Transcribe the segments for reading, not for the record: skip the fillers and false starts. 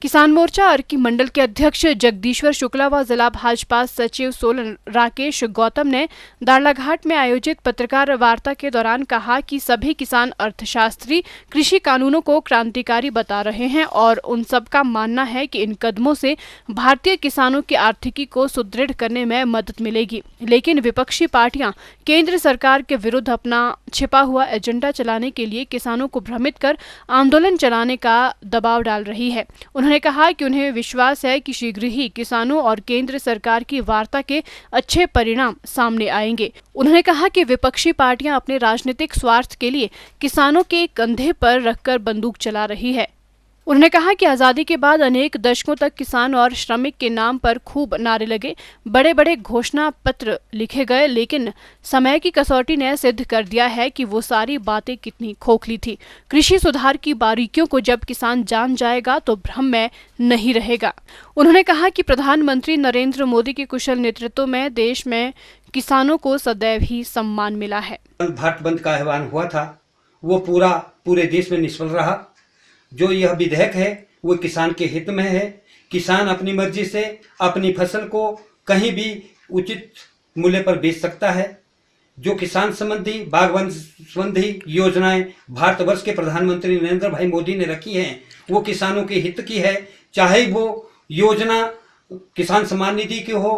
किसान मोर्चा अर्की मंडल के अध्यक्ष जगदीश्वर शुक्ला व जिला भाजपा सचिव सोलन राकेश गौतम ने दाड़लाघाट में आयोजित पत्रकार वार्ता के दौरान कहा कि सभी किसान अर्थशास्त्री कृषि कानूनों को क्रांतिकारी बता रहे हैं और उन सबका मानना है कि इन कदमों से भारतीय किसानों की आर्थिकी को सुदृढ़ करने में मदद मिलेगी। लेकिन विपक्षी पार्टियां केंद्र सरकार के विरुद्ध अपना छिपा हुआ एजेंडा चलाने के लिए किसानों को भ्रमित कर आंदोलन चलाने का दबाव डाल रही है। उन्होंने कहा कि उन्हें विश्वास है कि शीघ्र ही किसानों और केंद्र सरकार की वार्ता के अच्छे परिणाम सामने आएंगे। उन्होंने कहा कि विपक्षी पार्टियां अपने राजनीतिक स्वार्थ के लिए किसानों के कंधे पर रखकर बंदूक चला रही है। उन्होंने कहा कि आज़ादी के बाद अनेक दशकों तक किसान और श्रमिक के नाम पर खूब नारे लगे, बड़े बड़े घोषणा पत्र लिखे गए, लेकिन समय की कसौटी ने सिद्ध कर दिया है कि वो सारी बातें कितनी खोखली थी। कृषि सुधार की बारीकियों को जब किसान जान जाएगा तो भ्रम में नहीं रहेगा। उन्होंने कहा कि प्रधानमंत्री नरेंद्र मोदी के कुशल नेतृत्व में देश में किसानों को सदैव ही सम्मान मिला है। भारत बंद का आह्वान हुआ था, वो पूरे देश में निष्फल रहा। जो यह विधेयक है वो किसान के हित में है। किसान अपनी मर्जी से अपनी फसल को कहीं भी उचित मूल्य पर बेच सकता है। जो किसान संबंधी बागवान संबंधी योजनाएं भारतवर्ष के प्रधानमंत्री नरेंद्र भाई मोदी ने रखी हैं वो किसानों के हित की है। चाहे वो योजना किसान सम्मान निधि की हो,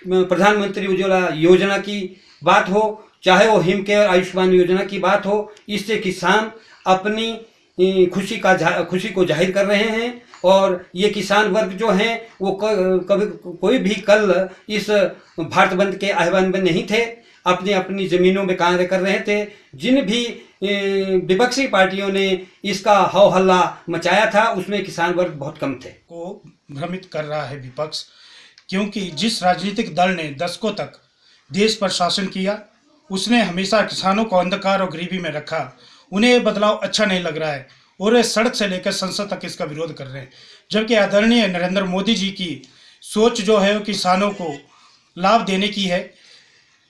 प्रधानमंत्री उज्ज्वला योजना की बात हो, चाहे वो हिम केयर आयुष्मान योजना की बात हो, इससे किसान अपनी खुशी को जाहिर कर रहे हैं। और ये किसान वर्ग जो हैं वो कोई भी कल इस भारत बंद के आह्वान में नहीं थे, अपनी अपनी जमीनों में कार्य कर रहे थे। जिन भी विपक्षी पार्टियों ने इसका हौ हल्ला मचाया था उसमें किसान वर्ग बहुत कम थे। को भ्रमित कर रहा है विपक्ष, क्योंकि जिस राजनीतिक दल ने दशकों तक देश पर शासन किया उसने हमेशा किसानों को अंधकार और गरीबी में रखा। उन्हें ये बदलाव अच्छा नहीं लग रहा है और वे सड़क से लेकर संसद तक इसका विरोध कर रहे हैं। जबकि आदरणीय नरेंद्र मोदी जी की सोच जो है वो किसानों को लाभ देने की है।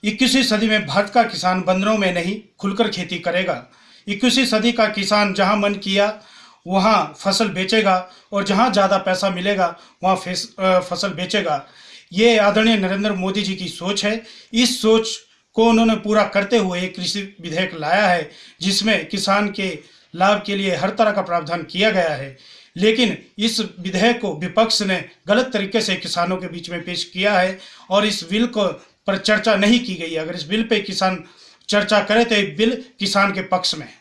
21वीं सदी में भारत का किसान बंदरों में नहीं खुलकर खेती करेगा। 21वीं सदी का किसान जहां मन किया वहां फसल बेचेगा और जहां ज़्यादा पैसा मिलेगा वहां फसल बेचेगा। ये आदरणीय नरेंद्र मोदी जी की सोच है। इस सोच को उन्होंने पूरा करते हुए एक कृषि विधेयक लाया है जिसमें किसान के लाभ के लिए हर तरह का प्रावधान किया गया है। लेकिन इस विधेयक को विपक्ष ने गलत तरीके से किसानों के बीच में पेश किया है और इस बिल को पर चर्चा नहीं की गई। अगर इस बिल पे किसान चर्चा करे तो ये बिल किसान के पक्ष में है।